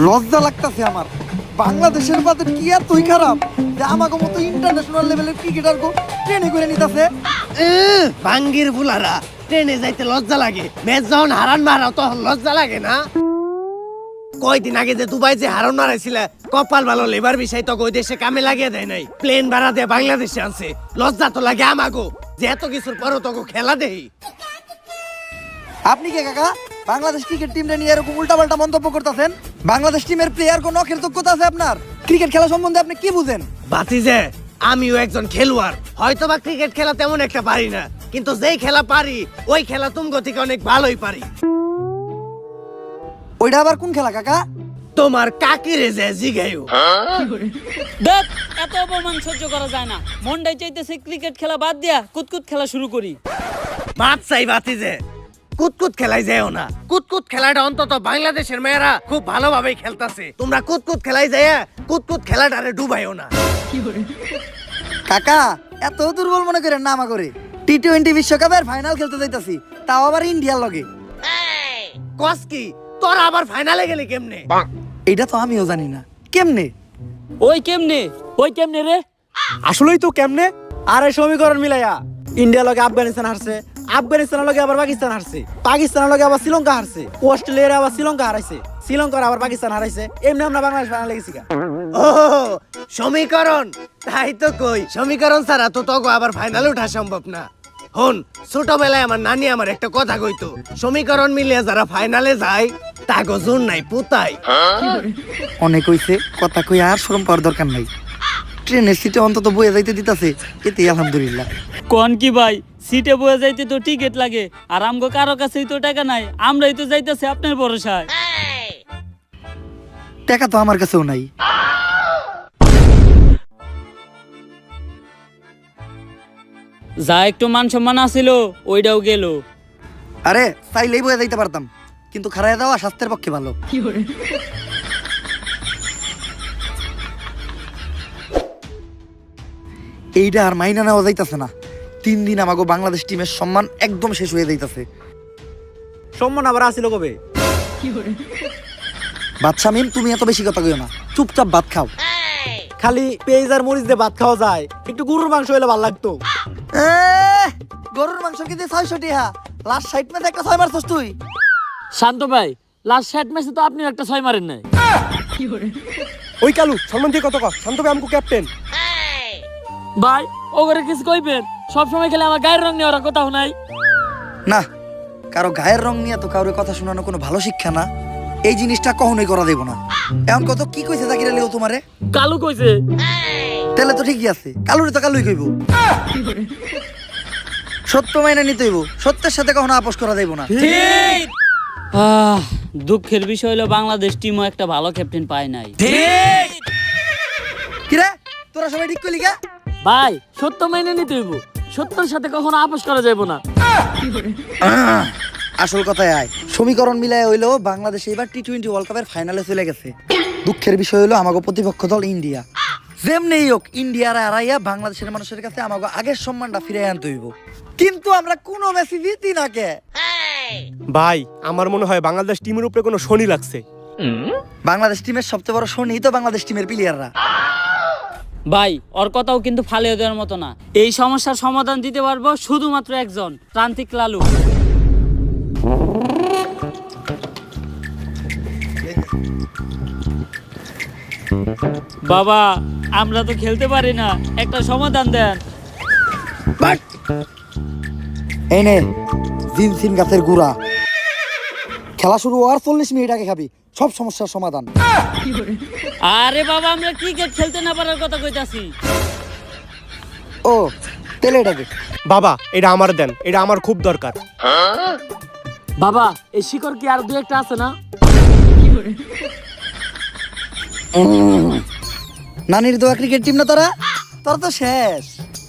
লজ্জা লাগতাছে আমার। বাংলাদেশের বাজার কি এতই খারাপ যে আমাকে মতো ইন্টারন্যাশনাল লেভেলের ক্রিকেটার গো ট্রেনে করে নিতেছে। বাঙ্গির বুলারা ট্রেনে যাইতে লজ্জা লাগে, ম্যাচ যখন হারান মারাও তখন লজ্জা লাগে না? কয়দিন আগে যে দুবাই যে হারান মারাইছিলে, কপাল ভালো লেবার বিষয় তো ওই দেশে কামে লাগিয়ে দেয় নাই, প্লেন ভাড়া দিয়ে বাংলাদেশে আনছে। লজ্জা তো লাগে আমাগো যে এত কিছুর পরও তোকে খেলা দেই। আপনি কে কাকা বাংলাদেশ ক্রিকেট টিমটা নিয়ে এরকম উল্টাপাল্টা মন্তব্য করতেছেন? বাংলাদেশ টিমের প্লেয়ার কোন নখের যোগ্যতা আছে আপনার? ক্রিকেট খেলা সম্বন্ধে আপনি কি বুঝেন? বাতিজে আমিও একজন খেলোয়াড়, হয়তো বা ক্রিকেট খেলা তেমন একটা পারি না, কিন্তু যেই খেলা পারি ওই খেলা তুমগো থেকে অনেক ভালোই পারি। ওইটা আবার কোন খেলা কাকা? তোমার কাকিরে যে জিগাইও। দেখ, এত অপমান সহ্য করা যায় না। মনটাই চাইতেছে ক্রিকেট খেলা বাদ দিয়া কুতকুত খেলা শুরু করি। বাদ চাই বাতিজে, কুতকুত খেলাই যাও না। কুতকুত খেলাটা অন্তত বাংলাদেশের মেয়েরা খুব ভালোভাবেই খেলতাছে, তোমরা কুতকুত খেলাই যায় কুতকুত খেলাটারে ডুবাইও না। কাকা এত দুর্বল মনে করেন না আমা করে। টি-20 বিশ্বকাপের ফাইনাল খেলতে যাইতাছি, তাও আবার ইন্ডিয়ার লগে। কস কি তোরা আবার ফাইনালে গেলি কেমনে? এটা তো আমিও জানি না কেমনে। ওই কেমনে রে? আসলেই তো কেমনে? আরে সমীকরণ মিলাইয়া ইন্ডিয়া লগে আফগানিস্তান হারছে, আফগানিস্তানের লগে আবার পাকিস্তান হারছে, পাকিস্তানের লগে আবার শ্রীলঙ্কা হারছে, অস্ট্রেলিয়ার আবার শ্রীলঙ্কা হারাইছে, শ্রীলঙ্কার আবার পাকিস্তান হারাইছে। এমনি আমরা বাংলাদেশ ফাইনালে গেছি। ও সমীকরণ, তাই তো কই সমীকরণ ছাড়া তো তোকে আবার ফাইনালে ওঠা সম্ভব না। হন, ছোটবেলায় আমার নানি আমার একটা কথা কইতো, সমীকরণ মিলিয়ে যারা ফাইনালে যায় তাগো জোর নাই পুতাই। অনেক হইছে, কথা কই আর শরম পাওয়ার দরকার নাই। ট্রেনের সিটে অন্তত বয়ে যাইতে দিতাছে, এতে আলহামদুলিল্লাহ। কোন কি ভাই, সিটে বয়ে যাইতে তো টিকিট লাগে, আর আমগো কারো কাছেই তো টাকা নাই, আমরাই তো যাইতেছি আপনার ভরসায়। টাকা তো আমার কাছেও নাই। যা একটু মান সম্মান আছিল ওইটাও গেল। আরে চাইলেই বয়ে যাইতে পারতাম, কিন্তু খারায় দেওয়া স্বাস্থ্যের পক্ষে ভালো। এইটা আর মাইনা নেওয়া যাইতাছে না। 3 দিন আমাকে বাংলাদেশ টিমের সম্মান একদম শেষ হয়ে যাইতাছে। সম্মান আবার আসিল কবে? বাদশা মিম, তুমি এত বেশি কথা কইও না, চুপচাপ ভাত খাও। খালি পেঁয়াজ আর মরিচ দিয়ে ভাত খাওয়া যায়, একটু গরুর মাংস হলে ভালো লাগতো। গরুর মাংস কেজি 600 টাকা, লাস্ট 60 ম্যাচে একটা 6 মারছস তুই। শান্ত ভাই, লাস্ট 60 ম্যাচে তো আপনি একটা 6 মারেন নাই। ওই কালু সম্মান দিয়ে কত শান্ত ভাই আমকো ক্যাপ্টেন। ভাই ওগরে কিছু কইবেন, সব সময় খেলে আমার গায়ের রং নিয়ে ওরা কথা নাই। না, কারো গায়ের রং নিয়ে তো কারোর কথা শোনানো কোনো ভালো শিক্ষা না। এই জিনিসটা কখনোই করা দেব না। এখন কত কি কইছে জাকির আলী ও তোমারে? কালু কইছে। তাহলে তো ঠিকই আছে, কালুরে তো কালুই কইব। সত্য মাইনে নিতে হইব, সত্যের সাথে কখনো আপোষ করা দেব না। ঠিক। দুঃখের বিষয় হলো বাংলাদেশ টিমও একটা ভালো ক্যাপ্টেন পায় নাই। কিরে তোরা সবাই ঠিক কইলি কা? ভাই সত্য মেনে নিতে হইব, সত্যের সাথে কখনো আপোষ করা যাবে না। আসল কথায় আয়, সমীকরণ মিলায় হইলো বাংলাদেশ এবার টি-20 ওয়ার্ল্ড কাপের ফাইনালে চলে গেছে। দুঃখের বিষয় হলো আমাগো প্রতিপক্ষ দল ইন্ডিয়া। যেমনি হোক ইন্ডিয়ার হারাইয়া বাংলাদেশের মানুষের কাছে আমাগো আগের সম্মানটা ফিরে আনতে হইব। কিন্তু আমরা কোনো ম্যাচই জিতি না কে? ভাই আমার মনে হয় বাংলাদেশ টিমের উপরে কোনো শনি লাগছে। বাংলাদেশ টিমের সবচেয়ে বড় শনি তো বাংলাদেশ টিমের প্লেয়াররা। ভাই ওর কথাও কিন্তু ফালিয়ে দেওয়ার মতো না। এই সমস্যার সমাধান দিতে পারবো শুধুমাত্র একজন, প্রান্তিক লালু। বাবা আমরা তো খেলতে পারি না, একটা সমাধান দেন। এই নে জিনসিন গাছের গুড়া, খেলা শুরু হওয়ার 40 মিনিট আগে খাবি, সব সমস্যার সমাধান। আরে বাবা আমরা ক্রিকেট খেলতে না পারার কথা কইতাছি। ও তেলে এটাকে বাবা এটা আমার দেন, এটা আমার খুব দরকার। বাবা এই শিকড় কি আর দু একটা আছে না? নানির দোয়া ক্রিকেট টিম না তোরা, তোর তো শেষ।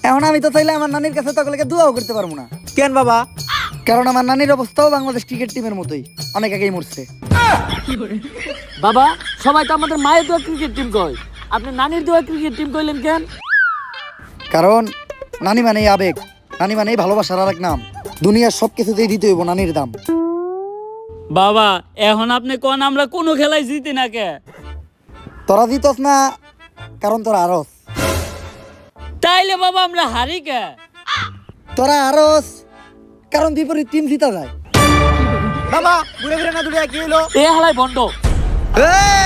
এখন আমি তো চাইলে আমার নানির কাছে তকলেকে দোয়াও করতে পারবো না। কেন বাবা? কারণ আমার নানির অবস্থাও বাংলাদেশ ক্রিকেট টিমের মতোই, অনেক আগেই মরছে। বাবা সবাই তো আমাদের মায়ের দোয়া ক্রিকেট টিম কয়, আপনি নানির দোয়া ক্রিকেট টিম কইলেন কেন? কারণ নানি মানেই আবেগ, নানি মানেই ভালোবাসার আর এক নাম। দুনিয়ার সব কিছুতেই দিতে হইব নানির দাম। বাবা এখন আপনি কোন আমরা কোনো খেলায় জিতি না কে? তোরা জিতস না কারণ তোরা আরস, তাইলে বাবা আমরা হারি কে? তোরা আরস কারণ বিপরীত টিম জিতা যায়। বাবা ঘুরে ফিরে না দূরে কি হলো? এ হালাই বন্ধ।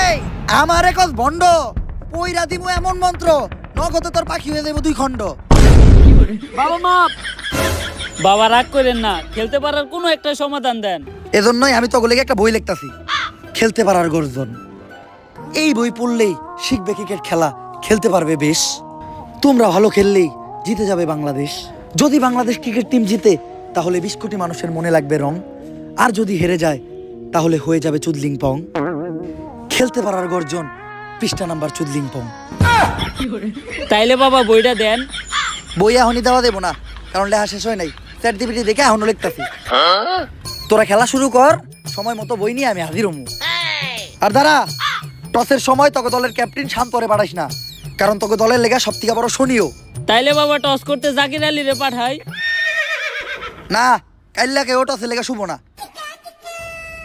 এই আমার একজ ভণ্ড পইরা দিমু এমন মন্ত্র নগদে তোর পাখি হয়ে যাবো 2 খণ্ড। বাবা মাপ। বাবা রাগ করেন না, খেলতে পারার কোনো একটা সমাধান দেন। এজন্যই আমি তোগুলোকে একটা বই লিখতাছি, খেলতে পারার গর্জন। এই বই পড়লেই শিখবে ক্রিকেট খেলা, খেলতে পারবে বেশ। তোমরা ভালো খেললেই জিতে যাবে বাংলাদেশ। যদি বাংলাদেশ ক্রিকেট টিম জিতে তাহলে 20 কোটি মানুষের মনে লাগবে রং, আর যদি হেরে যায় তাহলে হয়ে যাবে চুদলিং পং। খেলতে পারার গর্জন, পৃষ্ঠা নাম্বার চুদলিং পং। তাইলে বাবা বইটা দেন। বই এখনই দেওয়া দেবো না, কারণ লেখা শেষ হয় নাই। চ্যাট জিপিটি দেখে এখনো লিখতাছি। তোরা খেলা শুরু কর, সময় মতো বই নিয়ে আমি হাজির হমু। আর দাঁড়া, টসের সময় তোকে দলের ক্যাপ্টেন শান্তরে পাঠাইস না, কারণ তোকে দলের লেগা সব থেকে বড় শনিও। তাইলে বাবা টস করতে জাকির আলী রে পাঠাই। না, কাইল্লাকে ও টসের লেগা শুভ না।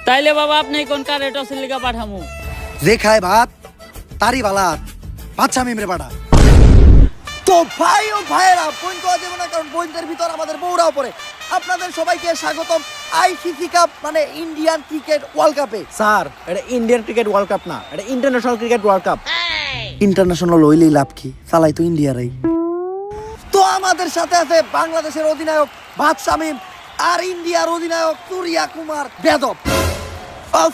তাইলে বাবা আপনি কোন কারে টসের লিগা পাঠামু? যে খায় ভাত তারই বালাত, বাচ্চা মেমরে পাঠা। তো ভাই ও ভাইয়েরা, পয়েন্ট পাওয়া যাবে না, কারণ পয়েন্টের ভিতর আমাদের বউরাও পড়ে। আপনাদের সবাইকে স্বাগতম আইসিসি কাপ মানে ইন্ডিয়ান ক্রিকেট ওয়ার্ল্ড কাপে। স্যার এটা ইন্ডিয়ান ক্রিকেট ওয়ার্ল্ড কাপ না, এটা international cricket world cup. International হইলেই লাভ কি, চালাই তো ইন্ডিয়ারাই। তো আমাদের সাথে আছে বাংলাদেশের অধিনায়ক ভাত শামিম আর ইন্ডিয়ার অধিনায়ক সূর্যা কুমার যাদব,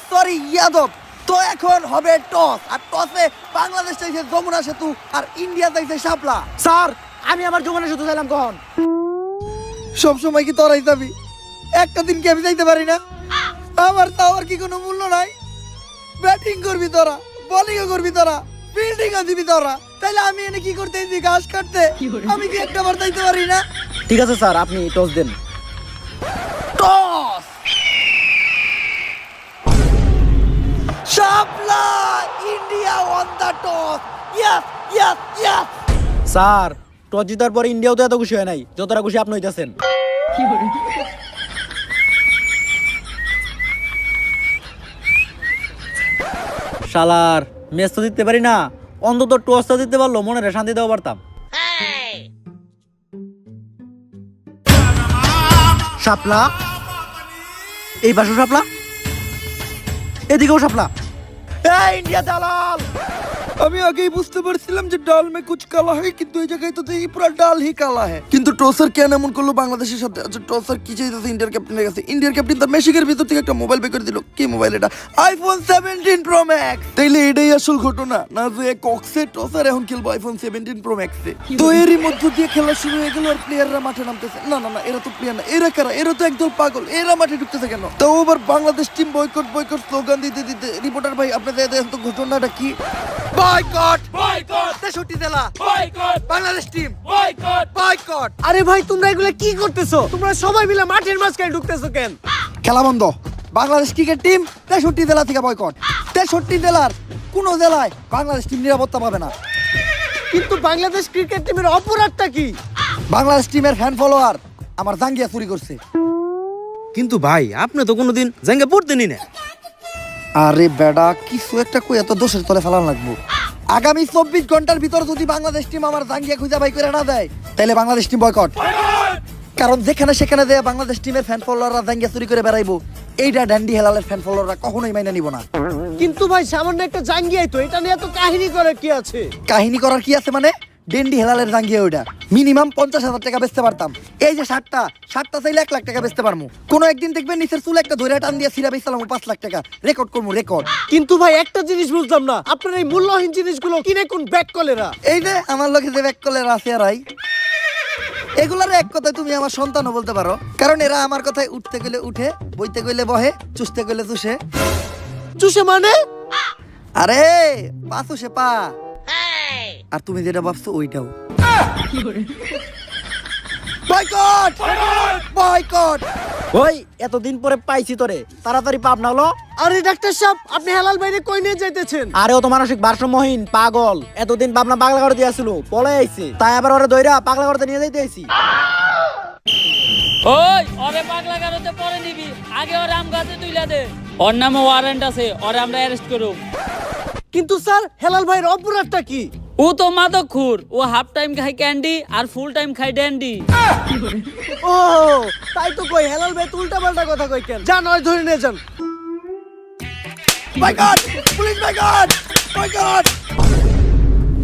সরি যাদব। তো এখন হবে টস, আর টসে বাংলাদেশ চাইছে যমুনা সেতু আর ইন্ডিয়া চাইছে শাপলা। স্যার আমি আমার জীবনে শুধু চাইলাম কখন? সব সময় কি তোরাই যাবি? একটা দিন কি আমি যাইতে পারি না? আমার তাওয়ার কি কোনো মূল্য নাই? ব্যাটিং করবি তোরা, বোলিংও করবি তোরা, ফিল্ডিংও দিবি তোরা, তাইলে আমি এনে কি করতে এসেছি? ঘাস কাটতে? আমি কি একটা বার যাইতে পারি না? ঠিক আছে স্যার, আপনি টস দেন। Toss! Shapla India won the toss. Yes yes yes. Sir toss জিতার পরে ইন্ডিয়াও তো এত খুশি হয় নাই যতটা খুশি আপনি হইতাছেন। শালার ম্যাচ তো জিততে পারি না, অন্তত টসটা জিততে পারলো মনে শান্তি দেওয়া পারতাম। শাপলা, এই পাশে শাপলা, এদিকেও শাপলা। এই ইন্ডিয়া দালাল! আমি আগেই বুঝতে পারছিলাম যে ডাল মে কুছ কালা হয়, কিন্তু এই জায়গায় তো দেখি পুরো ডাল হি কালা है। কিন্তু টসার কেন এমন করলো বাংলাদেশের সাথে? আচ্ছা টসার কি চাইতেছে ইন্ডিয়ার ক্যাপ্টেনের কাছে? ইন্ডিয়ার ক্যাপ্টেন তার মেশিকের ভিতর থেকে একটা মোবাইল বের করে দিল। কি মোবাইল এটা? IPhone 17 pro max. তাইলে এটাই আসল ঘটনা না, যে কক্সে টসার এখন খেলবো আইফোন 17 প্রো ম্যাক্সে। তো এরই মধ্য দিয়ে খেলা শুরু হয়ে গেল আর প্লেয়াররা মাঠে নামতেছে। না না না, এরা তো প্লেয়ার না, এরা কারা? এরা তো একদল পাগল, এরা মাঠে ঢুকতেছে কেন? তো আবার Bangladesh team boycott boycott slogan দিতে দিতে রিপোর্টার ভাই আপনাদের এত ঘটনাটা কি? বয়কট বয়কট 63 জেলা boycott, Bangladesh team boycott boycott. আরে ভাই তোমরা এগুলা কি করতেছো? তোমরা সবাই মিলে মাঠের মাঝখানে ঢুকতেছো কেন? খেলা বন্ধ। বাংলাদেশ ক্রিকেট টিম 63 জেলা থেকে বয়কট। 63 জেলার কোন জেলায় বাংলাদেশ টিম নিরাপত্তা পাবে না। কিন্তু বাংলাদেশ ক্রিকেট টিমের অপরাধটা কি? বাংলাদেশ টিমের ফ্যান ফলোয়ার আমার জাঙ্গিয়া চুরি করছে। কিন্তু ভাই আপনি তো কোনোদিন জাঙ্গা পড়তেনই না। আরে বেডা, কিছু একটা কই এত দোষের তলে ফেলান লাগবো। আগামী 24 ঘন্টার ভিতর যদি বাংলাদেশ টিম আমার জাঙ্গিয়া খুঁজে বাই করে না দেয় তাহলে বাংলাদেশ টিম বয়কট। কারণ যেখানে সেখানে দেয়া বাংলাদেশ টিমের ফ্যান ফলোয়াররা জাঙ্গিয়া চুরি করে বেড়াইবো, এইটা ড্যান্ডি হেলালের ফ্যান ফলোয়াররা কখনোই মাইনা নিব না। কিন্তু ভাই সামান্য একটা জাঙ্গিয়াই তো, এটা নিয়ে এত কাহিনী করার কি আছে? কাহিনী করার কি আছে মানে? ডেন্ডি হেলালের জাঙ্গিয়া ওইটা মিনিমাম 50,000 টাকা বেচতে পারতাম। এই যে শার্টটা চাইলে 1 লাখ টাকা বেচতে পারবো। কোনো একদিন দেখবেন নিচের চুল একটা ধরে টান দিয়ে সিরা বেচলাম 5 লাখ টাকা, রেকর্ড করবো রেকর্ড। কিন্তু ভাই একটা জিনিস বুঝলাম না, আপনার এই মূল্যহীন জিনিসগুলো কিনে কোন ব্যাক কলেরা? এই যে আমার লোকে যে ব্যাক কলের আছে রাই, এগুলার এক কথায় তুমি আমার সন্তানও বলতে পারো, কারণ এরা আমার কথায় উঠতে গেলে উঠে, বইতে গেলে বহে, চুষতে গেলে চুষে। চুষে মানে? আরে পা চুষে পা। আর তুমি যেটা ভাবছো ওইটাও। Boycott boycott. ওই এতদিন পরে পাইছি তোরে, তাড়াতাড়ি পাপ না হলো। আরে ডাক্তার সাহেব, আপনি হেলাল বাইরে কই নিয়ে যাইতেছেন? আরে ও তো মানসিক ভারসাম্যহীন পাগল, এতদিন ভাবনা পাগলা করে দিয়েছিল, পলে আইছে, তাই আবার ওরে দইরা পাগলা করতে নিয়ে যাইতে আইছি। ওই ওরে পাগলা গারোতে পরে নিবি, আগে ওরে আম গাছে তুইলা দে। ওর নামে ওয়ারেন্ট আছে, ওরে আমরা অ্যারেস্ট করব। কিন্তু স্যার হেলাল ভাইয়ের অপরাধটা কি? ও তো মাদকখোর, ও হাফ টাইম খায় ক্যান্ডি আর ফুল টাইম খায় ড্যান্ডি। ও তাই তো কই হেলাল ভাই উল্টা পাল্টা কথা কই কেন? যান ওই ধরে নিয়ে যান। মাই গড, পুলিশ মাই গড, মাই গড।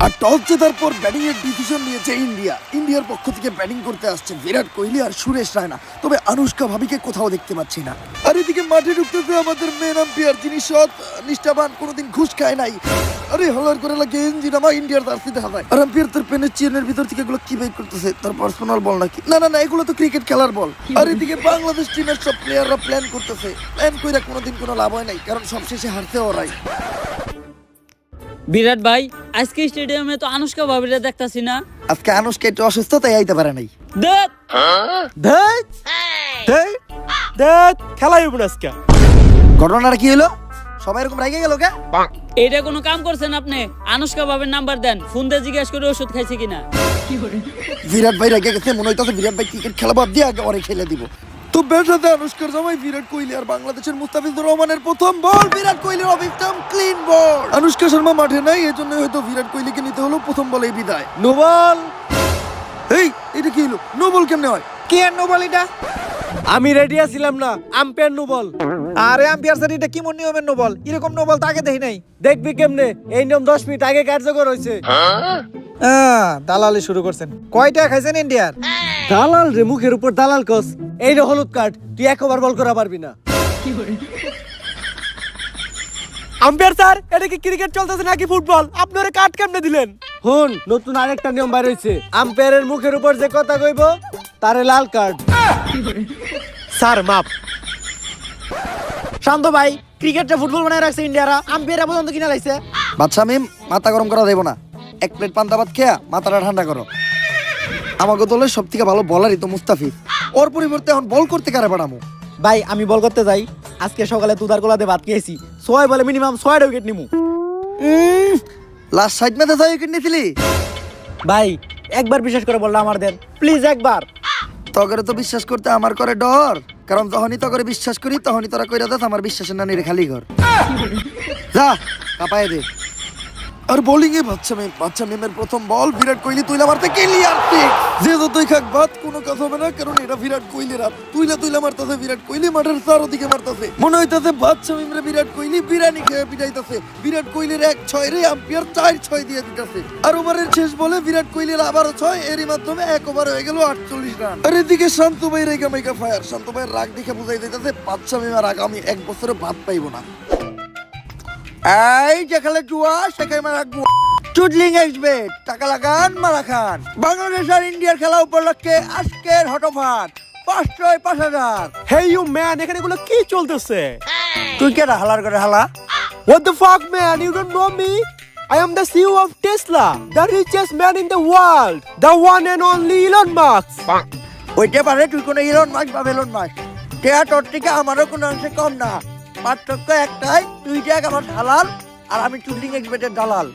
আর টস জেতার পর ব্যাটিং এর ডিসিশন নিয়েছে ইন্ডিয়া। ইন্ডিয়ার পক্ষ থেকে ব্যাটিং করতে আসছে বিরাট কোহলি আর সুরেশ রায়না। তবে আনুশকা ভাবিকে কোথাও দেখতে পাচ্ছি না। আর এদিকে মাঠে ঢুকতেছে আমাদের মেন আম্পায়ার, যিনি সৎ নিষ্ঠাবান, কোনোদিন ঘুষ খায় নাই। আরে হলার করে লাগে ইঞ্জিন আমার ইন্ডিয়ার জার্সিতে হাজায়। আর আম্পায়ার তার পেনের চেনের ভিতর থেকে এগুলো কি বের করতেছে? তার পার্সোনাল বল নাকি? না না না, এগুলো তো ক্রিকেট খেলার বল। আর এদিকে বাংলাদেশ টিমের সব প্লেয়াররা প্ল্যান করতেছে। প্ল্যান কইরা কোনোদিন কোনো লাভ হয় নাই, কারণ সবশেষে হারতে ওরাই। বিরাট ভাই, আজকে স্টেডিয়ামে তো আনুশকা ভাবিরে দেখতাছি না। আজকে আনুশকা একটু অসুস্থ, তাই আইতে পারে নাই। দেখ দেখ দেখ দেখ খেলাই হবে না আজকে। ঘটনাটা কি হলো? সবাই এরকম রেগে গেল কে? এটা কোনো কাম করছেন আপনি? আনুশকা ভাবির নাম্বার দেন, ফোন দিয়ে জিজ্ঞেস করে ওষুধ খাইছে কিনা। বিরাট ভাই রেগে গেছে, মনে হইতাছে বিরাট ভাই ক্রিকেট খেলা বাদ দিয়ে আগে ওরে খেলে দিব। তো ব্যাটাতে আনুশকার জামাই বিরাট কোহলি আর বাংলাদেশের মুস্তাফিজুর রহমানের প্রথম বল। বিরাট কোহলির অবিক্রম ক্লিন বল। আনুশকা শর্মা মাঠে নাই, এজন্য হয়তো বিরাট কোহলিকে নিতে হলো প্রথম বলেই বিদায়। No ball. এই এটা কি হলো? নো বল কেমনে হয়? কি আর নো বল এটা? আমি রেডি আছিলাম না, আম্পায়ার নো বল। আরে আম্পায়ার স্যার, এটা কি মন নিয়মের নো বল? এরকম নো বল তো আগে দেখি নাই। দেখবি কেমনে? এই নিয়ম 10 মিনিট আগে কার্যকর হয়েছে। দালালি শুরু করছেন। কয়টা খাইছেন ইন্ডিয়ার? দালাল রে, মুখের উপর দালাল কস। এই রে হলুদ কার্ড, তুই একবার বল করা পারবি না। আম্পায়ার স্যার, এটা কি ক্রিকেট চলতেছে নাকি ফুটবল? আপনারা কাট কেমনে দিলেন? হুন, নতুন আরেকটা নিয়ম বাইর হইছে। আম্পায়ারের মুখের উপর যে কথা কইব তারে লাল কার্ড। স্যার মাপ। শান্ত ভাই, ক্রিকেটটা ফুটবল বানায় রাখছে ইন্ডিয়ারা, আম্পায়ার পর্যন্ত কিনা লাইছে। বাদশা মিম, মাথা গরম করা দেব না। এক প্লেট পান্তা ভাত খেয়া মাথাটা ঠান্ডা করো। আমাকে দলের সব থেকে ভালো বলারই তো মুস্তাফিজ। ওর পরিবর্তে এখন বল করতে কারে পাঠামো? ভাই আমি বল করতে যাই। আজকে সকালে তুদার গোলাতে ভাত খেয়েছি, 6 বলে মিনিমাম 6টা উইকেট নিমু। লাস্ট সাইড ম্যাচে 6 উইকেট নিয়েছিলি। ভাই একবার বিশ্বাস করে বললাম আমার দেন প্লিজ, একবার। তগরে তো বিশ্বাস করতে আমার করে ডর, কারণ যখনই তগরে বিশ্বাস করি তখনই তোরা কইরা দেস আমার বিশ্বাসের না নিরে খালি ঘর। যা কাপায় দে। আর বোলিং এ বাচ্চা মেমের প্রথম বল। বিরাট কোহলি তুইলা মারতে ক্লিয়ার ঠিক। যে যতই খাক বাদ কোনো কাজ হবে না, কারণ এটা বিরাট কোহলির হাত। তুইলা মারতাছে বিরাট কোহলি, মাঠের চারদিকে মারতাছে। মনে হইতাছে বাচ্চা মেমরে বিরাট কোহলি বিরিয়ানি খেয়ে পিটাইতাছে। বিরাট কোহলির 1-6 রে আম্পায়ার 4-6 দিয়ে দিতেছে। আর ওভারের শেষ বলে বিরাট কোহলির আবারও 6, এরই মাধ্যমে 1 ওভার হয়ে গেল 48 রান। আর এদিকে শান্ত ভাই রেগা মেগা ফায়ার। শান্ত ভাইয়ের রাগ দেখে বুঝাই দিতেছে বাচ্চা মেমের আগামী 1 বছরে ভাত পাইবো না। এই যেখানে জুয়া সেখানে রাখবো। চুডলিং এক্সবেট, টাকা লাগান মারা খান। বাংলাদেশ আর ইন্ডিয়ার খেলা উপলক্ষে আজকের হটফাট 5,000। হেই ইউ ম্যান, এখানে এগুলো কি চলতেছে? তুই কে হালার করে হালা? What the fuck man, you don't know me? I am the CEO of Tesla, the richest man in the world, the one and only Elon Musk. ওইটা পারে তুই কোনো ইলন মাস্ক বা বেলন মাস্ক। টেয়া তোর থেকে আমারও কোনো অংশে কম না। পার্থক্য একটাই, তুই দেখ আমার হালাল আর আমি চুডলিং এক্সবেটের দালাল।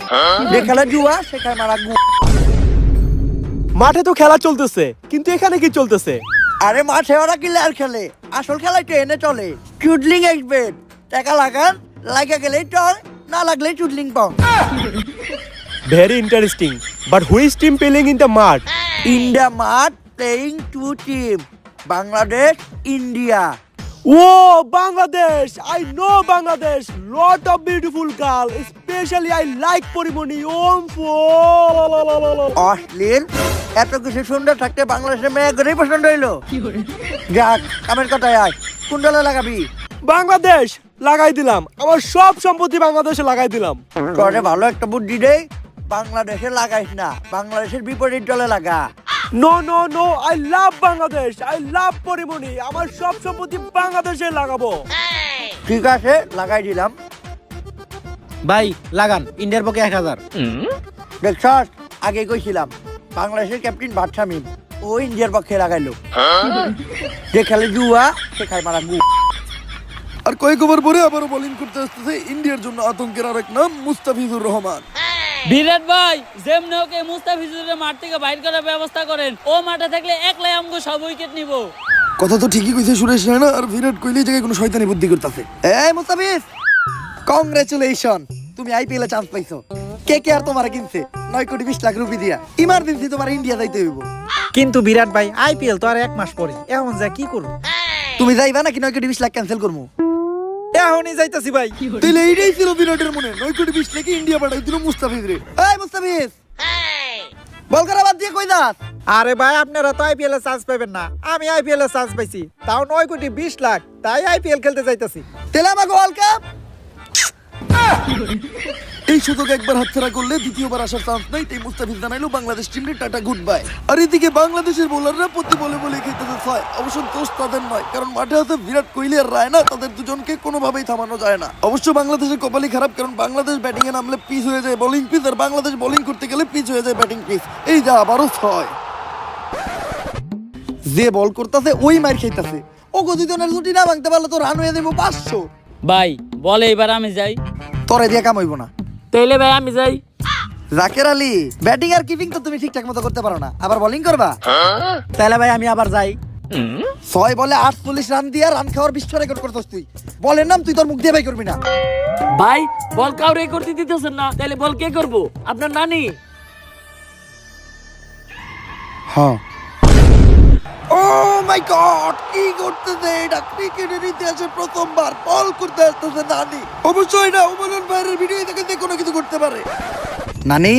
যেখানে জুয়া সেখানে মারা গু। মাঠে তো খেলা চলতেছে, কিন্তু এখানে কি চলতেছে? আরে মাঠে ওরা কি লেয়ার খেলে, আসল খেলায় ট্রেনে চলে। চুডলিং এক্সবেট, টাকা লাগান, লাগা গেলেই টল, না লাগলেই চুডলিং পাও। Very interesting, but who is team playing in the mud? India মাঠ playing 2 team, Bangladesh India. Oh, Bangladesh! I know Bangladesh. Lot of beautiful girl. Especially I like Porimoni. অশ্লীল, এত কিছু সুন্দর থাকতে বাংলাদেশের মেয়ে গরেই পছন্দ হইলো। যাক, কামের কথায় আয়, কোন দলে লাগাবি? বাংলাদেশ লাগাই দিলাম, আমার সব সম্পত্তি বাংলাদেশে লাগাই দিলাম। তোরে ভালো একটা বুদ্ধি দেই, বাংলাদেশে লাগাইস না, বাংলাদেশের বিপরীত দলে লাগা। No no no, I love Bangladesh, I love Porimoni, আমার সব সম্পত্তি বাংলাদেশে লাগাবো। ঠিক আছে, লাগাই দিলাম। ভাই লাগান, ইন্ডিয়ার পক্ষে 1000। দেখছস, আগে কইছিলাম বাংলাদেশের ক্যাপ্টেন বাদশা মিম, ও ইন্ডিয়ার পক্ষে লাগাইলো। যে খেলে জুয়া সে খায় মারা গু। আর কয়েক ওভার পরে আবারও বোলিং করতে আসতেছে ইন্ডিয়ার জন্য আতঙ্কের আরেক নাম মুস্তাফিজুর রহমান। বিরাট ভাই, যেমনি ওকে মুস্তাফিজুরের মাঠ থেকে বাইর করার ব্যবস্থা করেন। ও মাঠে থাকলে একলাই আমগো সব উইকেট নিব। কথা তো ঠিকই কইছে সুরেশ রায়না, আর বিরাট কোহলি এই জায়গায় কোনো শয়তানি বুদ্ধি করতেছে। এই মুস্তাফিজ, কংগ্রেচুলেশন, তুমি আইপিএল এ চান্স পাইছো। কে কে আর তোমার কিনছে 9,20,00,000 রুপি দিয়া। ইমার্জেন্সি তোমার ইন্ডিয়া যাইতে হইব। কিন্তু বিরাট ভাই আইপিএল তো আর 1 মাস পরে, এখন যা কি করব? তুমি যাইবা নাকি 9,20,00,000 ক্যান্সেল করবো? এখনই যাইতাছি ভাই। তাহলে এইটাই ছিল বিরাটের মনে, 9,20,00,000 ইন্ডিয়া পাঠাই দিল মুস্তাফিজ রে। এই মুস্তাফিজ, বল করা বাদ দিয়ে কই যাস? আরে ভাই আপনারা তো আইপিএল এ চান্স পাবেন না, আমি আইপিএল এ চান্স পাইছি, তাও 9,20,00,000, তাই আইপিএল খেলতে যাইতাছি। তেলে আমাকে ওয়ার্ল্ড কাপ। এই সুযোগ একবার হাতছাড়া করলে দ্বিতীয়বার আসার চান্স নাই, তাই মুস্তাফিজ জানাইলো বাংলাদেশ টিমে টাটা গুড বাই। আর এদিকে বাংলাদেশের বোলাররা প্রতি বলে বলে খেলতেছে ছয়। অবশ্য দোষ তাদের নয়, কারণ মাঠে আছে বিরাট কোহলি আর রায়না, তাদের দুজনকে কোনোভাবেই থামানো যায় না। অবশ্য বাংলাদেশের কপালই খারাপ, কারণ বাংলাদেশ ব্যাটিং এ নামলে পিচ হয়ে যায় বোলিং পিচ, আর বাংলাদেশ বোলিং করতে গেলে পিচ হয়ে যায় ব্যাটিং পিচ। এই যা আবারও ছয়। যে বল করতেছে ওই মার খাইতেছে। ও গদিজনের ছুটি না ভাঙতে পারলে তো রান হয়ে দেবো 500। ভাই বলে এবার আমি যাই। তোরে দিয়ে কাম হইব না। তাইলে ভাই আমি যাই। জাকের আলী, ব্যাটিং আর কিপিং তো তুমি ঠিকঠাক মতো করতে পারো না, আবার বোলিং করবা? তাহলে ভাই আমি আবার যাই। 6 বলে 48 রান দিয়া রান খাওয়ার বিশ্ব রেকর্ড করছস তুই। বলের নাম তুই তোর মুখ দিয়ে বাই করবি না। ভাই বল কাউরে করতে দিতেছেন না, তাহলে বল কে করবো? আপনার নানি। হ্যাঁ। ও মাই গড, কি করতেছে এটা? ক্রিকেটের ইতিহাসে প্রথমবার বল করতে আসতেছে নানি। অবশ্যই না, ওমরন ভাইয়ের ভিডিও দেখে যে কোনো কিছু করতে পারে। নানি,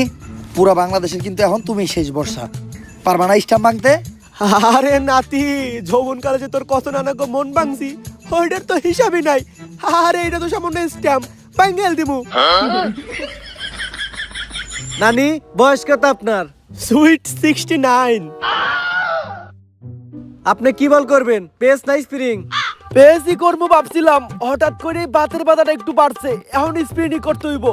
পুরো বাংলাদেশের কিন্তু এখন তুমি শেষ ভরসা। পারবা না স্টাম্প ভাঙতে? আরে নাতি, যৌবন কালে যে তোর কত নানা গো মন ভাঙছি, ওইটার তো হিসাবই নাই। আরে এটা তো সামান্য স্ট্যাম্প, বাঙ্গেল দিমু। নানি বয়স কত আপনার? সুইট 69। আপনি কি বল করবেন, পেস না স্প্রিং? পেসই করবো ভাবছিলাম, হঠাৎ করে বাতের বাধাটা একটু বাড়ছে, এখন স্পিনই করতে হইব।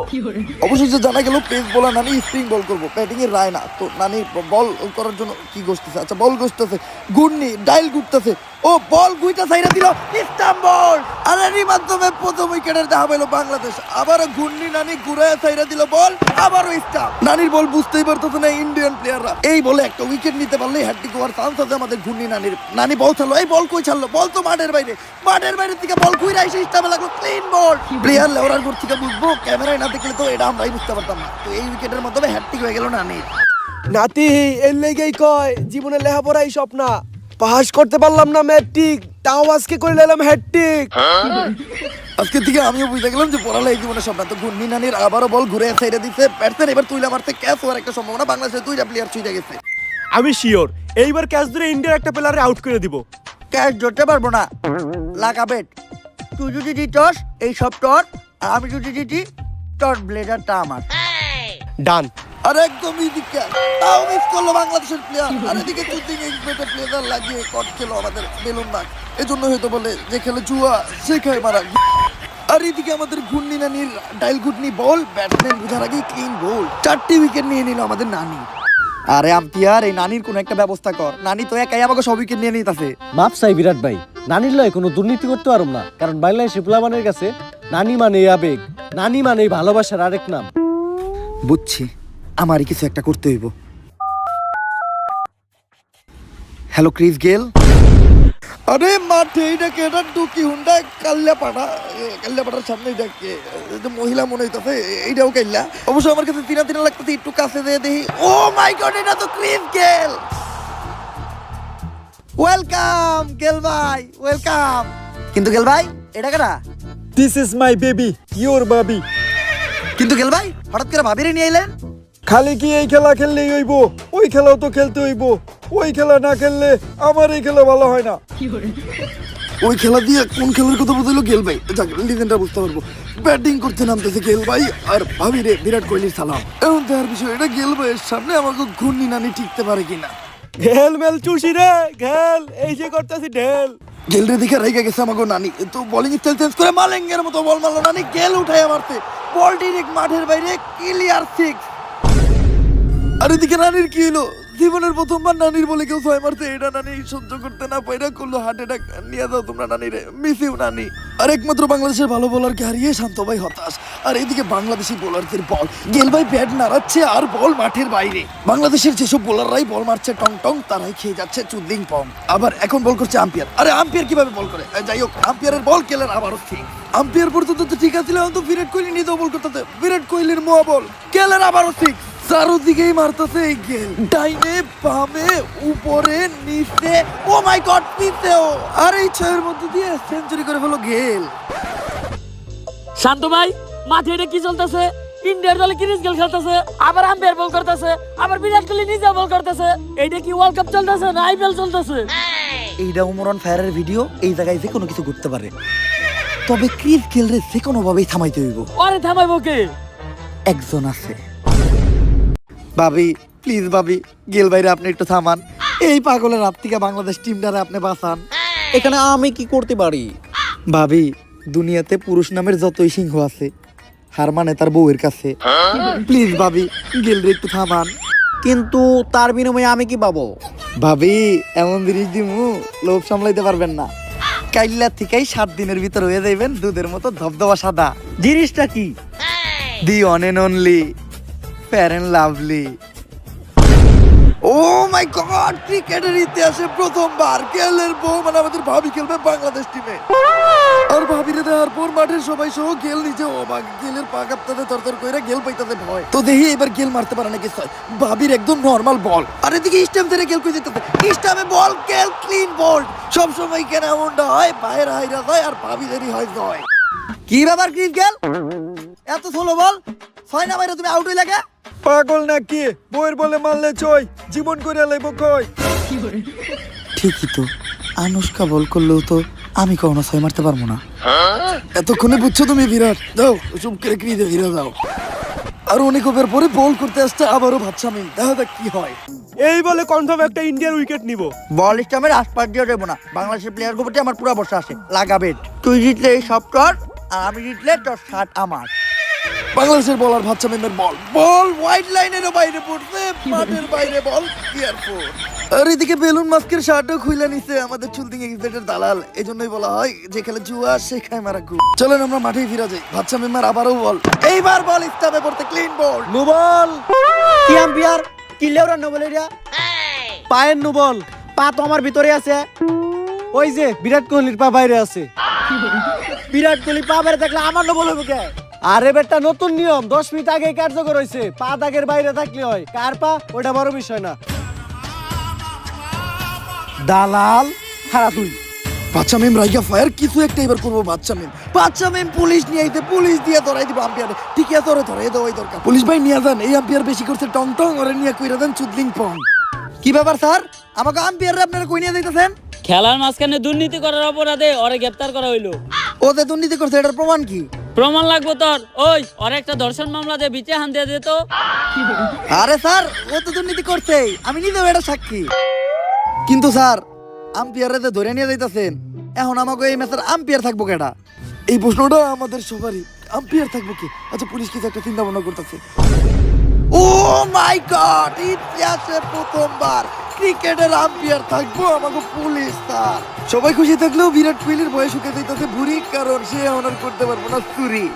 অবশেষে জানা গেল পেস বোলার নানি স্পিন বল করবো, ব্যাটিং এর রায় না। তো নানি বল করার জন্য কি করতেছে? আচ্ছা বল করতেছে, গুন্নি ডাইল ঘুরতেছে, ও বল গুইটা সাইরা দিল, স্টাম্প বল। আর এরই মাধ্যমে প্রথম উইকেটের দেখা পেল বাংলাদেশ। আবারও ঘূর্ণি নানি ঘুরায় সাইরা দিল বল, আবারও স্টাম্প। নানির বল বুঝতেই পারতেছে না ইন্ডিয়ান প্লেয়াররা। এই বলে একটা উইকেট নিতে পারলে হ্যাটট্রিক হওয়ার চান্স আছে আমাদের ঘূর্ণি নানির। নানি বল ছাড়লো, এই বল কই ছাড়লো? বল তো মাঠের বাইরে, মাঠের বাইরে থেকে বল ঘুরে এসে স্টাম্পে লাগলো, ক্লিন বল। প্লেয়ার লেওয়ার ঘর থেকে বুঝবো, ক্যামেরায় না দেখলে তো এটা আমরাই বুঝতে পারতাম না। তো এই উইকেটের মাধ্যমে হ্যাটট্রিক হয়ে গেল নানির। নাতি এর লেগেই কয় জীবনে লেখাপড়াই স্বপ্ন। পাস করতে পারলাম না ম্যাট্রিক, তাও আজকে করে নিলাম হ্যাটট্রিক। আজকে থেকে আমিও বুঝতে গেলাম যে পড়ালে এই জীবনে সব না। তো ঘূর্ণি নানির আবারও বল ঘুরে সাইডে দিচ্ছে ব্যাটসম্যান, এবার তুইলা মারতে ক্যাচ হওয়ার একটা সম্ভাবনা। বাংলাদেশের 2টা প্লেয়ার ছুঁয়ে গেছে। আমি শিওর এইবার ক্যাচ ধরে ইন্ডিয়ার একটা প্লেয়ারে আউট করে দিব। ক্যাচ ধরতে পারবো না, লাগা বেট। তুই যদি দিতস এই সব টর, আর আমি যদি দিতি টর ব্লেডারটা আমার। ডান। আর একদম ইজি ক্যাচ, তাও মিস করলো বাংলাদেশের প্লেয়ার। আর এদিকে চুটিং এক্সপেক্টেড প্লেয়ার লাগিয়ে কট খেলো আমাদের বেলুন নাক। এজন্য হয়তো বলে যে খেলে জুয়া সে খায় মারা। আর এদিকে আমাদের ঘূর্ণি নানির ডাইল ঘুটনি বল, ব্যাটসম্যান বুঝার আগেই ক্লিন বল। 4টি উইকেট নিয়ে নিল আমাদের নানি। আরে আম্পিয়ার, এই নানির কোনো একটা ব্যবস্থা কর। নানি তো একাই আমাকে সব উইকেট নিয়ে নিতেছে। মাপ চাই বিরাট ভাই, নানির লয় কোনো দুর্নীতি করতে পারব না, কারণ বাংলাদেশের পোলাপানের কাছে নানি মানে আবেগ, নানি মানে ভালোবাসার আরেক নাম। বুঝছি, আমারই কিছু একটা করতে হইব। Hello Chris Gayle. আরে মাঠে এটাকে এটা ডুকি হুন্ডা কাল্লাপাড়ার সামনে এটাকে মহিলা মনে হইতেছে, এইটাও কাল্লা। অবশ্য আমার কাছে তিনা লাগতেছে, একটু কাছে দিয়ে দেখি। ও মাই গড, এটা তো ক্রিস গেল। ওয়েলকাম গেল ভাই, ওয়েলকাম। কিন্তু গেল ভাই এটা কেনা? This is my baby, your baby. কিন্তু গেল ভাই হঠাৎ করে ভাবিরে নিয়ে এলেন? খালি কি এই খেলা খেললেই হইব? ওই খেলাও তো খেলতে হইব। ওই খেলা না খেললে আমার এই খেলা ভালো হয় না। ওই খেলা দিয়ে কোন খেলার কথা বলছিল গেল ভাই? যাক, লিজেন্ডটা বুঝতে পারবো। ব্যাটিং করতে নামতেছে গেল ভাই, আর ভাবি রে বিরাট কোহলির সালাম। এখন তার বিষয় এটা গেল ভাইয়ের সামনে আমাকে ঘূর্ণি নানি টিকতে পারে কিনা। ঘেল মেল চুষি রে ঘেল, এই যে করতেছি ঢেল। গেল রে দেখে রেগে গেছে আমাকে নানি। তো বোলিং স্টাইল চেঞ্জ করে মালেঙ্গের মতো বল মারলো নানি। গেল উঠায় মারতে, বল ডিরেক্ট মাঠের বাইরে, ক্লিয়ার 6। আর এদিকে নানির কি হলো? জীবনের প্রথমবার নানির বলে কেউ 6 মারতে, এটা নানি সহ্য করতে না পাইরা করলো হার্ট অ্যাটাক। নিয়ে যাও তোমরা নানি রে, মিস ইউ নানি। আর একমাত্র বাংলাদেশের ভালো বোলারকে হারিয়ে শান্ত ভাই হতাশ। আর এইদিকে বাংলাদেশি বোলারদের বল, গেল ভাই ব্যাট নাড়াচ্ছে আর বল মাঠের বাইরে। বাংলাদেশের যেসব বোলাররাই বল মারছে টং টং, তারাই খেয়ে যাচ্ছে চুদলিং পং। আবার এখন বল করছে আম্পায়ার। আরে আম্পায়ার কিভাবে বল করে? যাই হোক, আম্পায়ারের বল কেলেন আবারও ঠিক। আম্পায়ার পর্যন্ত তো ঠিক আছে, তো বিরাট কোহলি নিজেও বল করতেছে। বিরাট কোহলির মোয়া বল, কেলেন আবারও ঠিক। চারোদিকেই মারতেছে এই গেল, ডাইনে বামে উপরে নিচে, ও মাই গড নিচেও। আর এই ছয়ের মধ্যে দিয়ে সেঞ্চুরি করে ফেলো গেল। শান্ত ভাই, মাঠে এটা কি চলতেছে? ইন্ডিয়ার দলে ক্রিস গেল খেলতেছে, আবার আম্পায়ার বল করতেছে, আবার বিরাট কোহলি নিজে বল করতেছে। এইটা কি ওয়ার্ল্ড কাপ চলতেছে না আইপিএল চলতেছে? এইটা ওমর অন ফায়ারের ভিডিও। এই জায়গায় যে কোনো কিছু ঘটতে পারে, তবে ক্রিস গেলরে যে কোনো ভাবেই থামাইতে হইব। আরে থামাইবো কে? একজন আছে। ভাবি প্লিজ, ভাবি গেল ভাইরে আপনি একটু থামান। এই পাগলের হাত থেকে বাংলাদেশ টিমটারে আপনি বাঁচান। এখানে আমি কি করতে পারি? ভাবি, দুনিয়াতে পুরুষ নামের যতই সিংহ আছে, হার মানে তার বউয়ের কাছে। প্লিজ ভাবি, গেলরে একটু থামান। কিন্তু তার বিনিময়ে আমি কি পাবো? ভাবি এমন জিনিস দিমু, লোভ সামলাইতে পারবেন না। কাইল্লা থেকেই 7 দিনের ভিতর হয়ে যাইবেন দুধের মতো ধবধবা সাদা। জিনিসটা কি? The one and only fair and lovely. Oh my God, ক্রিকেটের ইতিহাসে প্রথমবার গেলের বউ মানে আমাদের ভাবি খেলবে বাংলাদেশ টিমে। আর ভাবিরে দেওয়ার পর মাঠের সবাই সহ গেল নিজে অবাক। গেলের পা কাঁপতাতে তরতর কইরা গেল পাইতাতে ভয়। তো দেখি এবার গেল মারতে পারে নাকি ছয়। ভাবির একদম নরমাল বল, আর এদিকে স্টাম্প ধরে গেল কই যেতেছে। স্টাম্পে বল, গেল ক্লিন বোল্ড। সব সময় কেন এমনটা হয়? বাইরে হাইরা যায় আর ভাবিদেরই হয় জয়। কি ব্যাপার ক্রিস গেল, এত স্লো বল? 6 না বাইরে তুমি আউট হই লাগে? পাগল নাকি? বইয়ের বলে মারলে চই, জীবন করে লাইব কই। ঠিকই তো, আনুষ্কা বল করলেও তো আমি কখনো 6 মারতে পারবো না। এতক্ষণে বুঝছো তুমি বিরাট? যাও চুপ করে ক্রিজে ফিরে যাও। আর অনেক ওভার পরে বল করতে আসছে আবারও ভাবছি আমি, দেখা যাক কি হয়। এই বলে কনফার্ম একটা ইন্ডিয়ার উইকেট নিব। বল স্টামের আশপাশ দিয়ে দেবো না। বাংলাদেশের প্লেয়ার প্রতি আমার পুরো ভরসা আছে। লাগাবে, তুই জিতলে এই সব কর, আর আমি জিতলে তোর 7 আমার। বাংলাদেশের বলার ভাবছা মেমের বল, বল ওয়াইড লাইনেরও বাইরে পড়ছে, মাঠের বাইরে বল এয়ারপোর্ট। আর এদিকে বেলুন মাস্কের শার্টও খুলে নিছে আমাদের চুলতিং এক্সপেক্টের দালাল। এই জন্যই বলা হয় যে খেলে জুয়া সে খায় মারা গু। চলেন আমরা মাঠেই ফিরে যাই। ভাবছা মেমার আবারও বল, এইবার বল স্টামে পড়তে, ক্লিন বল। No ball. কি আম্পায়ার? কি লেওরা নো বল এটা? পায়ের নো বল। পা তো আমার ভিতরে আছে। ওই যে বিরাট কোহলির পা বাইরে আছে। বিরাট কোহলি পা বাইরে থাকলে আমার নো বল হবে কে? আরে বেটা, নতুন নিয়ম 10 মিনিট আগে কার্যকর হয়েছে। পা দাগের বাইরে থাকলে হয়, কার পা ওটা বড় বিষয় না। দালাল খারা তুই। বাচ্চা মেম রাইগা ফায়ার, কিছু একটা এবার করবো। বাচ্চা মেম, বাচ্চা মেম পুলিশ নিয়ে আইতে, পুলিশ দিয়ে ধরাই দিব আম্পায়ারে। ঠিক আছে, ওরে ধরে দেওয়াই দরকার। পুলিশ ভাই নিয়ে যান, এই আম্পায়ার বেশি করছে টং টং, ওরে নিয়ে কইরা দেন চুদলিং পং। কি ব্যাপার স্যার, আমাকে আম্পায়ারে আপনারা কই নিয়ে যাইতেছেন? খেলার মাঝখানে দুর্নীতি করার অপরাধে ওরে গ্রেফতার করা হইলো। ও যে দুর্নীতি করছে, এটার প্রমাণ কি? প্রমাণ লাগবো তোর? ওই ওর একটা ধর্ষণ মামলা দিয়ে বিচার হান দিয়ে দিত। আরে স্যার, ও তো দুর্নীতি করছে, আমি নিজেও এটা সাক্ষী। কিন্তু স্যার, আম্পায়ারে যে ধরে নিয়ে যাইতেছেন, এখন আমাকে এই ম্যাচের আম্পায়ার থাকবো কেডা? এই প্রশ্নটা আমাদের সবারই, আম্পায়ার থাকবো কি? আচ্ছা, পুলিশ কিছু একটা চিন্তা ভাবনা করতেছে। ও মাই গড, ইতিহাসে প্রথমবার ক্রিকেটের আম্পায়ার থাকবো আমাকে পুলিশ। স্যার সবাই খুশি থাকলেও বিরাট কোহলির বয়স শুকে যাইতেছে বুড়ি, কারণ সে অনার করতে পারবো না চুরি।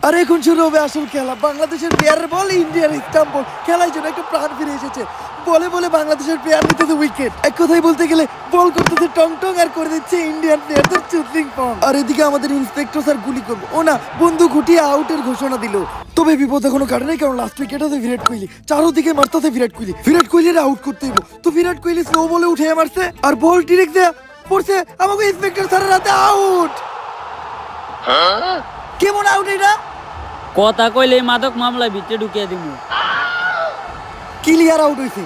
আর এখন শুরু হবে আসল খেলা। বাংলাদেশের প্লেয়ারের বল, ইন্ডিয়ার স্টাম্প বল। খেলার জন্য একটা প্রাণ ফিরে এসেছে। বলে বলে বাংলাদেশের প্লেয়ার নিতেছে উইকেট। এক কথাই বলতে গেলে বল করতেছে টং টং, আর করে দিচ্ছে ইন্ডিয়ান প্লেয়ারদের চুদলিং পং। আর এদিকে আমাদের ইন্সপেক্টর স্যার গুলি করবো, ও না, বন্দুক ঘুটিয়ে আউটের ঘোষণা দিল। তবে বিপদ এখনো কাটে নাই, কারণ লাস্ট উইকেট আছে বিরাট কোহলি। চারোদিকে মারতেছে বিরাট কোহলি। বিরাট কোহলির আউট করতে হইব। তো বিরাট কোহলি স্লো বলে উঠে মারছে, আর বল ডিরেক্ট দেয়া পড়ছে আমাকে ইন্সপেক্টর স্যারের হাতে। আউট! কেমন আউট এটা? কথা কইলে মাদক মামলায় ভিতরে ঢুকিয়ে দিব। ক্লিয়ার আউট হয়েছে।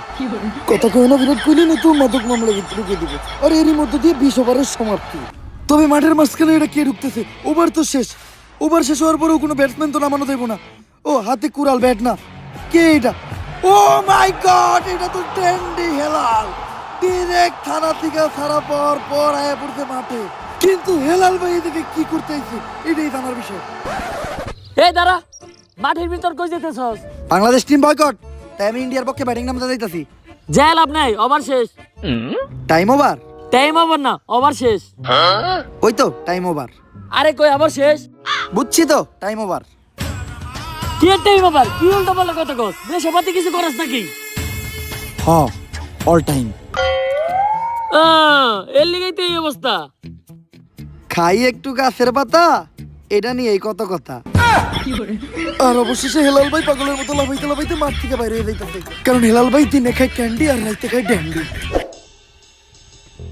কথা কয় না বিরাট কোহলি, নতুন মাদক মামলা ঢুকে দিবে। আর এরই মধ্যে দিয়ে 20 ওভারের সমাপ্তি। তবে মাঠের মাঝখানে এটা কে ঢুকতেছে? ওভার তো শেষ। ওভার শেষ হওয়ার পরেও কোনো ব্যাটসম্যান তো নামানো দেবো না। ও হাতে কুড়াল, ব্যাট না। কে এটা? ও মাই গড, এটা তো ট্রেন্ডি হেলাল। ডিরেক্ট থানা থেকে ছাড়া পাওয়ার পর আয়া পড়ছে মাঠে। কিন্তু হেলাল ভাই এদিকে কি করতে আইছে, এটাই জানার বিষয়। এই দাঁড়া, মাঠের ভিতর কই যেতেছস? বাংলাদেশ টিম বয়কট, তাই আমি ইন্ডিয়ার পক্ষে ব্যাটিং নামতে যাইতাছি। যাই লাভ নাই, ওভার শেষ। Time over? টাইম আবার না, ওভার শেষ। ওই তো টাইম ওভার। আরে কই আবার শেষ? বুঝছি তো টাইম ওভার। কি টাইম আবার? কি উল্টো পাল্টা কথা কস? দেশে পাতি কিছু করাস নাকি? হ, অল টাইম। এর লিগেই তো এই অবস্থা। খাই একটু গাছের পাতা, এটা নিয়ে এই কত কথা। আর অবশেষে হেলাল ভাই পাগলের মতো লাফাইতে লাফাইতে মাঠ থেকে বাইরে হয়ে যাইতেছে, কারণ হেলাল ভাই দিনে খায় ক্যান্ডি আর রাইতে খায় ড্যান্ডি।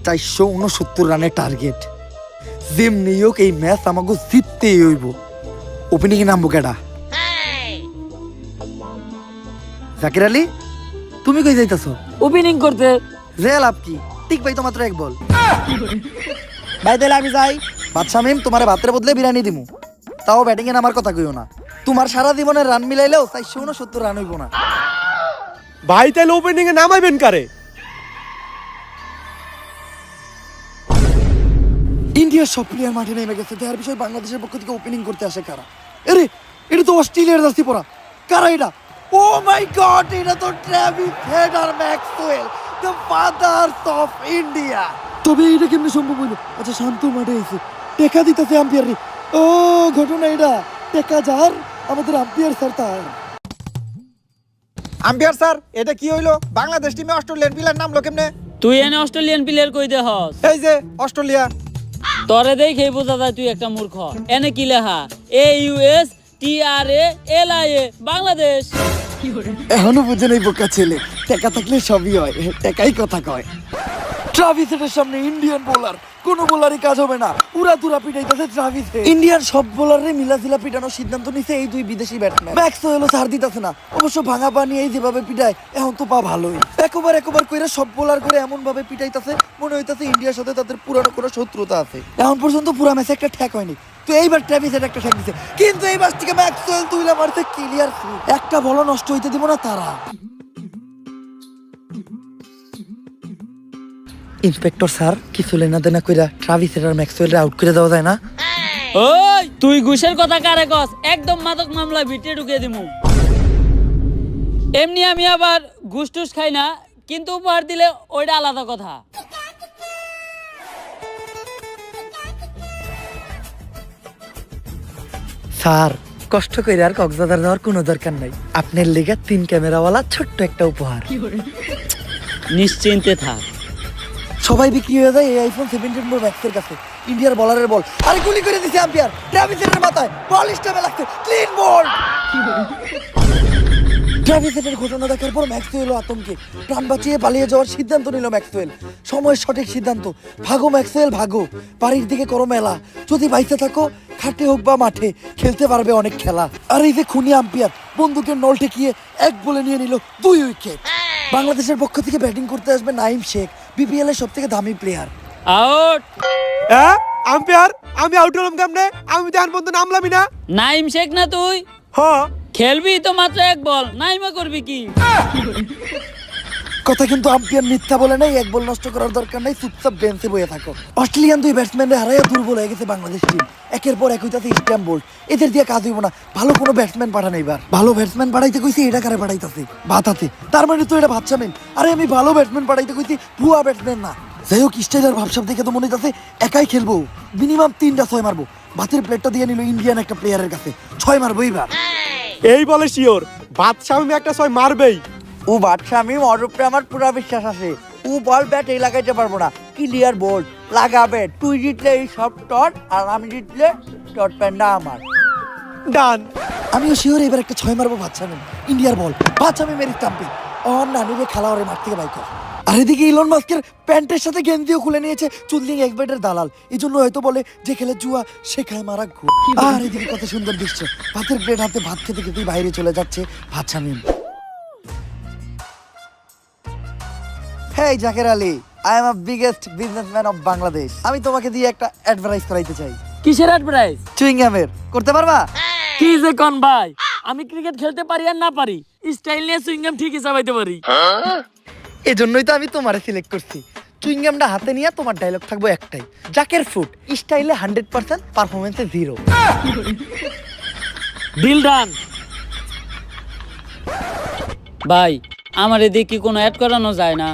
469 রানের টার্গেট। যেমনি হোক এই ম্যাচ আমাকে জিততেই হইব। ওপেনিং এ নামবো কেডা? জাকির আলী, তুমি কই যাইতাছো? ওপেনিং করতে। যে লাভ কি? ঠিক ভাই তো মাত্র এক বল। ভাই তাহলে আমি যাই। বাদশা মিম, তোমার ভাতের বদলে বিরিয়ানি দিমু, তাও ব্যাটিং এ নামার কথা কইও না। তোমার সারা জীবনের রান মিলাইলেও 469 রান হইব না। ভাই তাহলে ওপেনিং এ নামাইবেন কারে? ইন্ডিয়ার সব প্লেয়ার মাঠে নেমে গেছে, দেখার বিষয় বাংলাদেশের পক্ষ থেকে ওপেনিং করতে আসে কারা? আরে এটা তো অস্ট্রেলিয়ার জার্সি পরা। কারা এটা? ও মাই গড, এটা তো ট্রেভিস হেড আর Maxwell, the fathers of India. তবে এটা কেমনে সম্ভব হইলো? আচ্ছা, শান্ত মাঠে এসে টেকা দিতেছে আম্পায়ার রে। ও ঘটনা এটা, টেকা যার আমাদের আম্পায়ার স্যার তার। আম্পায়ার স্যার, এটা কি হইলো? বাংলাদেশ টিমে অস্ট্রেলিয়ান প্লেয়ার নামলো কেমনে? তুই এনে অস্ট্রেলিয়ান প্লেয়ার কই দে হস? এই যে অস্ট্রেলিয়া। তরে দেখে বোঝা যায় তুই একটা মূর্খ। এনে কি লেখা? AUSTRALIA, বাংলাদেশ। এখনো বুঝে নেই বোকা ছেলে, টেকা থাকলে সবই হয়, টেকাই কথা কয়। ট্রাভিস হেডের সামনে ইন্ডিয়ান বোলার, কোন বোলারই কাজ হবে না, উড়া দুরা পিটাইতেছে ট্রাভিস হেড। ইন্ডিয়ান সব বোলারে মিলাজিলা পিটানোর সিদ্ধান্ত নিছে এই দুই বিদেশি ব্যাটসম্যান। ম্যাক্সওয়েলও ছাড় দিতেছে না, অবশ্য ভাঙা পানি এই যেভাবে পিটায় এখন তো পা ভালোই। একবার কইরা সব বোলার করে এমন ভাবে পিটাইতেছে মনে হইতাছে ইন্ডিয়ার সাথে তাদের পুরানো কোনো শত্রুতা আছে। এখন পর্যন্ত পুরা ম্যাচে একটা ঠ্যাক হয়নি, তো এইবার ট্রাভিস হেড একটা ঠ্যাক দিছে, কিন্তু এইবার থেকে ম্যাক্সওয়েল তুইলা মারতে ক্লিয়ার, একটা বল নষ্ট হইতে দিব না তারা। ইন্সপেক্টর স্যার, কিছু লেনা দেনা কইরা ট্রাভিস হেড আর ম্যাক্সওয়েলরে আউট করে দেওয়া যায় না? ওই তুই ঘুষের কথা কারে কস? একদম মাদক মামলা ভিটে ঢুকিয়ে দিমু। এমনি আমি আবার ঘুষ টুস খাই না, কিন্তু উপহার দিলে ওইটা আলাদা কথা। স্যার, কষ্ট করে আর কক্সবাজার যাওয়ার কোনো দরকার নাই, আপনার লেগে 3 ক্যামেরাওয়ালা ছোট্ট একটা উপহার। নিশ্চিন্তে থাক। সবাই বিক্রি হয়ে যায় এই আইফোন 17 প্রো ম্যাক্সের কাছে। ইন্ডিয়ার বলারের বল, আরে গুলি করে দিছে আম্পায়ার, ট্রাভিস হেডের মাথায় বল স্টামে লাগছে, ক্লিন বল। ট্রাভিস হেডের ঘটনা দেখার পর ম্যাক্সওয়েলও আতঙ্কে প্রাণ বাঁচিয়ে পালিয়ে যাওয়ার সিদ্ধান্ত নিল ম্যাক্সওয়েল। সময়ের সঠিক সিদ্ধান্ত। ভাগো ম্যাক্সওয়েল ভাগো, বাড়ির দিকে করো মেলা। যদি বাইসে থাকো, খাটে হোক বা মাঠে, খেলতে পারবে অনেক খেলা। আর এই যে খুনি আম্পায়ার বন্দুকের নল ঠেকিয়ে এক বলে নিয়ে নিল 2 উইকেট। বাংলাদেশের পক্ষ থেকে ব্যাটিং করতে আসবে নাইম শেখ, বিপিএল এর সবথেকে দামি প্লেয়ার। আউট। হ্যাঁ আম্পায়ার, আমি আউট হলাম কেমনে? আমি তো এখন পর্যন্ত নামলামই না। নাইম শেখ না তুই? হ্যাঁ। খেলবি তো মাত্র এক বল, নাইমা করবি কি? কথা কিন্তু আম্পায়ার মিথ্যা বলে নাই, এক বল নষ্ট করার দরকার নাই, চুপচাপ বেঞ্চে বসে থাকো। অস্ট্রেলিয়ান 2 ব্যাটসম্যানরা হারাইয়া দুর্বল হয়ে গেছে বাংলাদেশ টিম। একের পর এক হইতাছে স্ট্যাম্প বোল্ট, এদের দিয়ে কাজ হইব না। ভালো কোনো ব্যাটসম্যান পাঠান এবার। ভালো ব্যাটসম্যান পাঠাইতে কইছি, এটা কারে পাঠাইতাছে? ভাতাতে। তার মানে তো এটা ভাবছামেন। আরে আমি ভালো ব্যাটসম্যান পাঠাইতে কইছি, ভুয়া ব্যাটসম্যান না। যাই হোক, স্টাইলার ভাবসাব দেখে তো মনে হইতাছে একাই খেলবো, মিনিমাম 3টা 6 মারবো। ভাতের প্লেটটা দিয়ে নিল ইন্ডিয়ান একটা প্লেয়ারের কাছে, 6 মারবো এইবার। এই বলে শিওর বাদশাহ আমি একটা 6 মারবেই। ও বাদশা, আমি মরুপে আমার পুরা বিশ্বাস আছে। ও বল ব্যাট এই লাগাইতে পারবো না, ক্লিয়ার বোল্ড লাগাবে। তুই জিতলে এই সব টট, আর আমি জিতলে টট প্যান্ডা আমার। ডান। আমিও শিওর এবার একটা 6 মারবো বাদশা মিম। ইন্ডিয়ার বল, বাদশা মিমের স্টাম্পে অন না নিবে, খেলা ওরে মাঠ থেকে বাইক। আর এদিকে ইলন মাস্কের প্যান্টের সাথে গেঞ্জিও খুলে নিয়েছে চুদলিং এক্সবাইটের দালাল। এই জন্য হয়তো বলে যে খেলে জুয়া সে খায় মারা ঘুর। আর এদিকে কত সুন্দর দৃশ্য, ভাতের প্লেট হাতে ভাত খেতে খেতেই বাইরে চলে যাচ্ছে Badsha Mim. Hey Zaker Ali, I am a biggest businessman of Bangladesh. আমি তোমাকে দিয়ে একটা অ্যাডভার্টাইজ করাইতে চাই। কিসের অ্যাডভার্টাইজ? চুইংগামের, করতে পারবা? কি যে কোন ভাই, আমি ক্রিকেট খেলতে পারি আর না পারি, স্টাইল নিয়ে সুইংগাম ঠিকই চাবাইতে পারি। এজন্যই তো আমি তোমারে সিলেক্ট করছি। চুইংগামটা হাতে নিয়ে তোমার ডায়লগ থাকবো একটাই, জাকের ফ্রুট, স্টাইলে 100%, পারফরমেন্সে 0। Deal done. ভাই, আমার এদিকে কি কোনো অ্যাড করানো যায় না?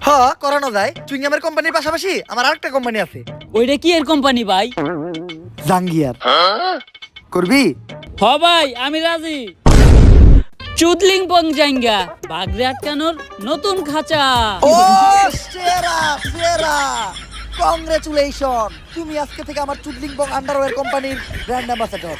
হ্যাঁ করানো যায়। চুইংগামের কোম্পানির পাশাপাশি আমার আরেকটা কোম্পানি আছে, ওইটা কি এর কোম্পানি ভাই? জাঙ্গিয়ার। করবি? হ ভাই আমি রাজি। চুদলিং পং জাঙ্গা বাগরে আটকানোর নতুন খাঁচা। ও সেরা সেরা, কংগ্রেচুলেশন, তুমি আজকে থেকে আমার চুদলিং বং আন্ডারওয়্যার কোম্পানির ব্র্যান্ড অ্যাম্বাসেডর।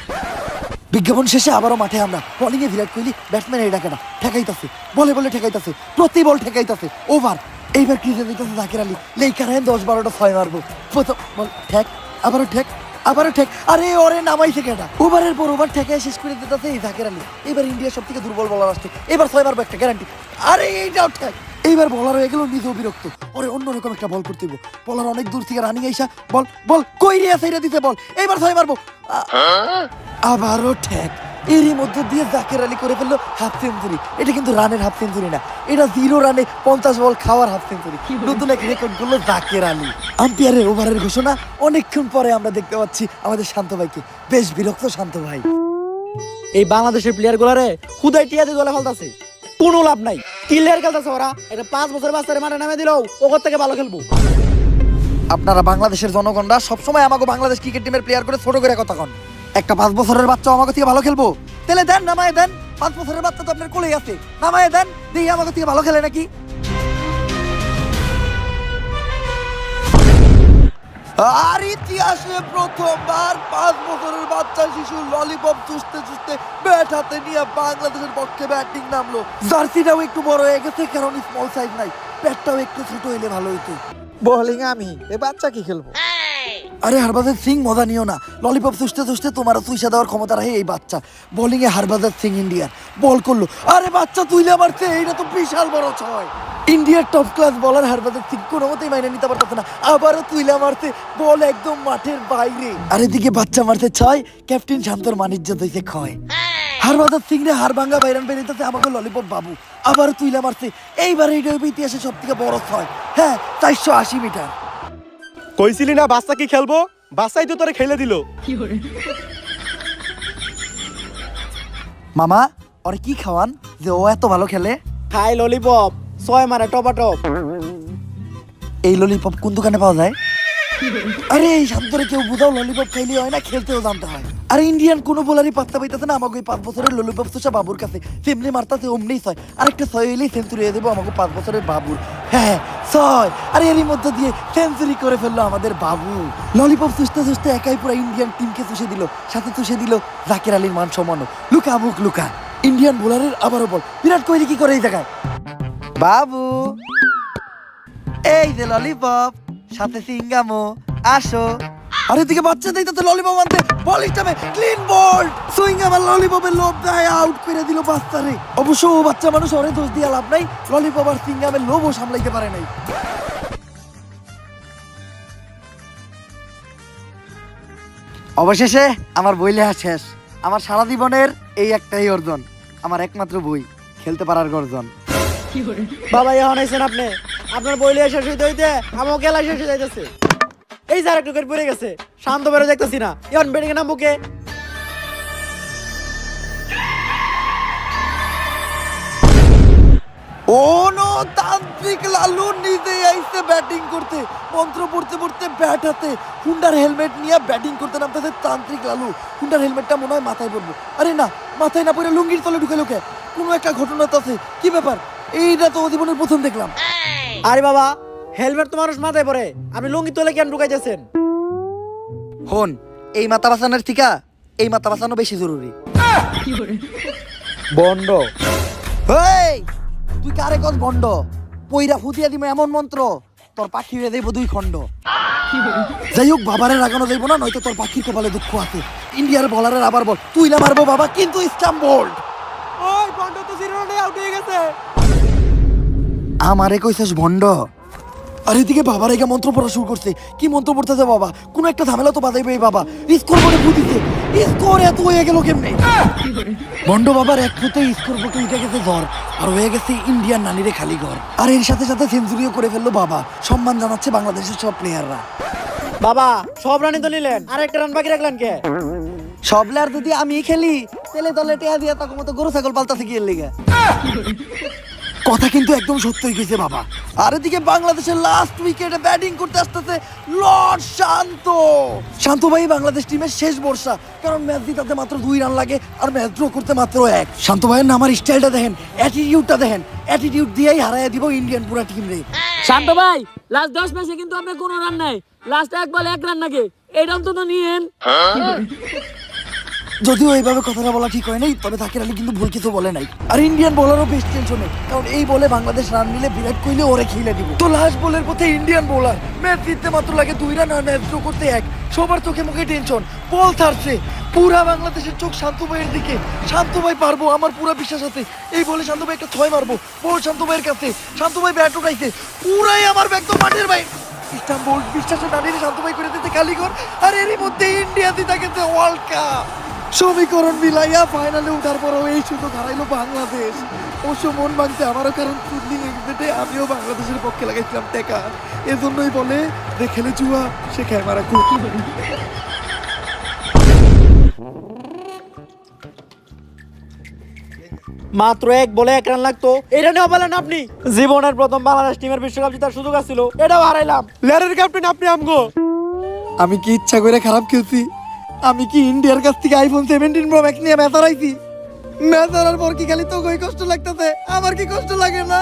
বিজ্ঞাপন শেষে আবারও মাঠে আমরা। বোলিং এ বিরাট কোহলি, ব্যাটসম্যান এই ডাকেনা ঠেকাইতাছে, বলে বলে ঠেকাইতাছে, প্রতি বল ঠেকাইতাছে, ওভার। এইবার ক্রিজে দিতেছে জাকির আলী, লেইকার 10-12টা ছয় মারবো। প্রথম বল ঠেক, আবারও ঠেক, আবারও ঠেক, আরে ওরে নামাইছে কেনা। ওভারের পর ওভার ঠেকায় শেষ করে দিতেছে এই জাকির আলী। এবার ইন্ডিয়ার সব থেকে দুর্বল বলার আসছে, এবার ছয় মারবো একটা গ্যারান্টি। আরে এইটাও ঠেক। এইবার বলার হয়ে গেল নিজেও বিরক্ত, ওরে অন্যরকম একটা বল করতে হবে। বলার অনেক দূর থেকে রানিং আইসা বল বল কই রে সাইরা দিতে বল, এইবার ছয় মারবো। আবারও ঠেক। এরই মধ্যে দিয়ে জাকের আলী করে ফেললো হাফ সেঞ্চুরি। এটা কিন্তু রানের হাফ সেঞ্চুরি না, এটা 0 রানে 50 বল খাওয়ার হাফ সেঞ্চুরি। নতুন এক রেকর্ড করলো জাকের আলী। আম্পায়ারের ওভারের ঘোষণা অনেকক্ষণ পরে আমরা দেখতে পাচ্ছি আমাদের শান্ত ভাইকে। বেশ বিরক্ত শান্ত ভাই। এই বাংলাদেশের প্লেয়ার গুলারে খুদাই টিয়া দিয়ে দলে ফেলতাছে, কোনো লাভ নাই। কিলের খেলতেছে ওরা, এটা 5 বছর বাচ্চারে মাঠে নামে দিলেও ওর থেকে ভালো খেলবো। আপনারা বাংলাদেশের জনগণরা সবসময় আমাকে বাংলাদেশ ক্রিকেট টিমের প্লেয়ার করে ছোট করে কথা কন। একটা 5 বছরের বাচ্চা আমাকে থেকে ভালো খেলবো, তাহলে দেন নামায় দেন। 5 বছরের বাচ্চা তো আপনার কোলেই আছে, নামায় দেন, দেখি আমাকে থেকে ভালো খেলে নাকি। আর ইতিহাসে প্রথমবার 5 বছরের বাচ্চা শিশু ললিপপ চুষতে চুষতে ব্যাট হাতে নিয়ে বাংলাদেশের পক্ষে ব্যাটিং নামলো। জার্সিটাও একটু বড় হয়ে গেছে, কারণ স্মল সাইজ নাই, ব্যাটটাও একটু ছোট হইলে ভালো হইতো। বোলিং আমি, এ বাচ্চা কি খেলবো? আরে হারবাজার সিং মজা নিও না, ললিপপ চুষতে চুষতে তোমারও চুইসা দেওয়ার ক্ষমতা রাখে এই বাচ্চা। বোলিং এ হারবাজার সিং ইন্ডিয়ার বল করলো, আরে বাচ্চা তুইলে মারছে, এইটা তো বিশাল বড় ছয়। ইন্ডিয়ার টপ ক্লাস বলার হারবাজার সিং কোনো মতেই মাইনে নিতে পারতেছে না, আবারও তুইলা মারছে, বল একদম মাঠের বাইরে। আর এদিকে বাচ্চা মারছে ছয়, ক্যাপ্টেন শান্তর মানিজ্য দিয়েছে ক্ষয়। হারবাজার সিং রে হার ভাঙ্গা বাইরান বেরিয়েছে আমাকে ললিপপ বাবু, আবারও তুইলা মারছে। এইবার এইটা ইতিহাসে সব থেকে বড় ছয়, হ্যাঁ 480 মিটার। কইছিলি না বাচ্চা কি খেলবো, বাচ্চাই তো তোরে খেলে দিল। মামা ওরে কি খাওয়ান যে ও এত ভালো খেলে? খাই ললিপপ, 6 মারে টপাটপ। এই ললিপপ কোন দোকানে পাওয়া যায়? আরে এই শান্তরে কেউ বুঝাও, ললিপপ খাইলে হয় না, খেলতেও জানতে হয়। আর ইন্ডিয়ান কোনো বোলারই পাত্তা পাইতেছে না আমাকে 5 বছরের ললিপপ চোষা বাবুর কাছে। তেমনি মারতাছে অমনি ছয়, আরেকটা ছয় হইলেই সেঞ্চুরি হয়ে দেবো আমাকে 5 বছরের বাবুর। হ্যাঁ ছয়, আর এরই মধ্যে দিয়ে সেঞ্চুরি করে ফেললো আমাদের বাবু। ললিপপ চুষতে চুষতে একাই পুরো ইন্ডিয়ান টিমকে চুষে দিল, সাথে চুষে দিল জাকির আলীর মান সম্মান। লুকা মুখ লুকা, ইন্ডিয়ান বোলারের আবারও বল। বিরাট কোহলি কি করে এই জায়গায়? বাবু এই যে ললিপপ, সাথে সিঙ্গামো, আসো। আরে দিকে বাচ্চা দেই তো ললিপপ আনতে, বল স্টামে ক্লিন বল। সুইঙ্গাম আর ললিপপের লোভ দেয় আউট করে দিল বাচ্চারে। অবশ্য ও বাচ্চা মানুষ, ওরে দোষ দিয়ে লাভ নাই, ললিপপ আর সিঙ্গামের লোভও সামলাইতে পারে নাই। অবশেষে আমার বই লেখা শেষ। আমার সারা জীবনের এই একটাই অর্জন, আমার একমাত্র বই, খেলতে পারার গর্জন। বাবা এখন আইছেন আপনি, আপনার বইলে শেষ হইতে হইতে আমার খেলা শেষ হয়ে যাইতেছে। এই যে আরেকটু করে পড়ে গেছে, শান্ত বেরো দেখতেছি না, এখন বেডিং এ নামবো কে? তান্ত্রিক লালু নিজে আইছে ব্যাটিং করতে, মন্ত্র পড়তে পড়তে ব্যাট হাতে, হুন্ডার হেলমেট নিয়ে ব্যাটিং করতে নামতেছে তান্ত্রিক লালু। হুন্ডার হেলমেটটা মনে হয় মাথায় পড়বো, আরে না মাথায় না পড়ে লুঙ্গির তলে ঢুকে লোকে। কোনো একটা ঘটনা তো আছে, কি ব্যাপার? এইটা তো জীবনের প্রথম দেখলাম। আরে বাবা, হেলমেট তো মানুষ মাথায় পরে, আপনি লুঙ্গি তোলে কেন ঢুকাইতেছেন? হন, এই মাথা বাঁচানোর থিকা এই মাথা বাঁচানো বেশি জরুরি। বন্ড এই তুই কারে কস বন্ড? পইরা ফুটিয়া দিমে এমন মন্ত্র তোর পাখি উড়ে যাইব 2 খণ্ড। যাই হোক, বাবারে রাগানো যাইব না, নয়তো তোর পাখির কপালে দুঃখ আছে। ইন্ডিয়ার বলারের আবার বল, তুই না মারবো বাবা, কিন্তু ইসলাম বোল্ড। ওই বন্ধ তো 0 রানে আউট হয়ে গেছে। আমারে কইছস ভন্ড? আর এদিকে বাবার এগা মন্ত্র পড়া শুরু করছে। কি মন্ত্র পড়তেছে বাবা? কোন একটা ঝামেলা তো বাজাইবে এই বাবা। স্কোর বোর্ডে ভূত দিছে, স্কোর এত হয়ে গেল কেমনে? ভন্ড বাবার এক ফুটে স্কোর বোর্ডে উঠে গেছে জ্বর, আর হয়ে গেছে ইন্ডিয়ান নানিরে খালি ঘর। আর এর সাথে সাথে সেঞ্চুরিও করে ফেললো বাবা। সম্মান জানাচ্ছে বাংলাদেশের সব প্লেয়াররা। বাবা সব রানই তো নিলেন, আর একটা রান বাকি রাখলেন কে? সব প্লেয়ার যদি আমি খেলি তাহলে দলে টেয়া দিয়ে তখন মতো গরু ছাগল পালতাছে কি এর লিগা। কথা কিন্তু একদম সত্যই গেছে বাবা। আর এদিকে বাংলাদেশের লাস্ট উইকেটে ব্যাটিং করতে আসতেছে লর্ড শান্ত। শান্ত ভাই বাংলাদেশ টিমের শেষ ভরসা, কারণ ম্যাচ জিতাতে মাত্র 2 রান লাগে আর ম্যাচ ড্র করতে মাত্র 1। শান্ত ভাইয়ের নামার স্টাইলটা দেখেন, অ্যাটিটিউডটা দেখেন, অ্যাটিটিউড দিয়েই হারাইয়া দিব ইন্ডিয়ান পুরা টিম রে। শান্ত ভাই লাস্ট 10 ম্যাচে কিন্তু আপনি কোনো রান নাই, লাস্ট এক বলে 1 রান নাকি, এটা অন্তত নিয়েন। যদিও এইভাবে কথাটা বলা ঠিক হয় নাই, তবে জাকির আলী কিন্তু ভুল কিছু বলে নাই। আর ইন্ডিয়ান বোলারও বেশ টেনশনে, কারণ এই বলে বাংলাদেশ রান নিলে বিরাট কোহলি ওরে খেলে দিব। তো লাস্ট বলের পথে ইন্ডিয়ান বোলার, ম্যাচ জিততে মাত্র লাগে 2 রান আর ম্যাচ ড্র করতে 1। সবার চোখে মুখে টেনশন, বল ছাড়ছে, পুরা বাংলাদেশের চোখ শান্ত ভাইয়ের দিকে। শান্ত ভাই পারবো, আমার পুরা বিশ্বাস আছে। এই বলে শান্ত ভাই একটা 6 মারবো, বল শান্ত ভাইয়ের কাছে, শান্ত ভাই ব্যাট উঠাইছে, পুরাই আমার ব্যাগ তো মাঠের ভাই। ইস্তাম্বুল বিশ্বাসে দাঁড়িয়ে শান্ত ভাই করে দিতে কালীঘর, আর এরই মধ্যে ইন্ডিয়া জিতে গেছে ওয়ার্ল্ড কাপ। সমীকরণ মিলাইয়া ফাইনালে উঠার পরও এই সুযোগ হারাইলো বাংলাদেশ। অবশ্য মন ভাঙছে আমারও, কারণ চুদলিং এক্সিটে আমিও বাংলাদেশের পক্ষে লাগাইছিলাম টেকা। এজন্যই বলে যে খেলে জুয়া সে খায় মারা খুব। মাত্র 1 বলে 1 রান লাগতো, এটা নিয়ে বলেন আপনি। জীবনের প্রথম বাংলাদেশ টিমের বিশ্বকাপ জেতার সুযোগ ছিল, এটাও হারাইলাম। লেয়ারের ক্যাপ্টেন আপনি আমগো। আমি কি ইচ্ছা করে খারাপ খেলছি? আমি কি ইন্ডিয়ার কাছ থেকে আইফোন 17 প্রো ম্যাক্স নিয়ে ম্যাচ হারাইছি? ম্যাচ হারার পর কি খালি তো কষ্ট লাগতেছে? আমার কি কষ্ট লাগে না?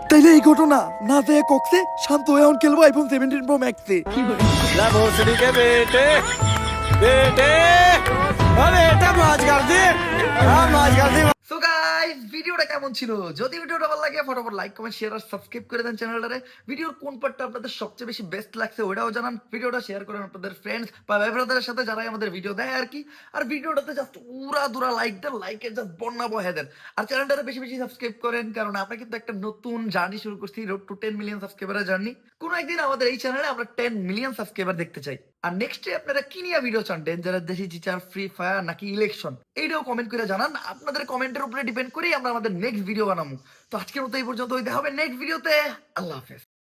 তাইলে এই ঘটনা না যে কক্সে শান্ত হয়ে এখন খেলবো আইফোন 17 প্রো ম্যাক্সে। সো গাইস, ভিডিওটা কেমন ছিল? যদি ভিডিওটা ভালো লাগে ফটাফট লাইক কমেন্ট শেয়ার আর সাবস্ক্রাইব করে দেন চ্যানেলটারে। ভিডিওর কোন পার্টটা আপনাদের সবচেয়ে বেশি বেস্ট লাগছে ওটাও জানান। ভিডিওটা শেয়ার করেন আপনাদের ফ্রেন্ডস বা ভাই ব্রাদারের সাথে যারাই আমাদের ভিডিও দেয় আর কি। আর ভিডিওটাতে জাস্ট উড়া দুরা লাইক দেন, লাইকের জাস্ট বন্যা বহে দেন। আর চ্যানেলটারে বেশি বেশি সাবস্ক্রাইব করেন, কারণ আমরা কিন্তু একটা নতুন জার্নি শুরু করছি, রোড টু 10 মিলিয়ন সাবস্ক্রাইবারের জার্নি। কোন একদিন আমাদের এই চ্যানেলে আমরা 10 মিলিয়ন সাবস্ক্রাইবার দেখতে চাই। আর নেক্সট ডে আপনারা কি নিয়ে ভিডিও চান? ডেঞ্জারাস দেশি চিচার, ফ্রি ফায়ার নাকি ইলেকশন? এইটাও কমেন্ট করে জানান। আপনাদের কমেন্টের উপরে ডিপেন্ড করেই আমরা আমাদের নেক্সট ভিডিও বানাবো। তো আজকের মতো এই পর্যন্ত, দেখা হবে নেক্সট ভিডিওতে। আল্লাহ হাফেজ।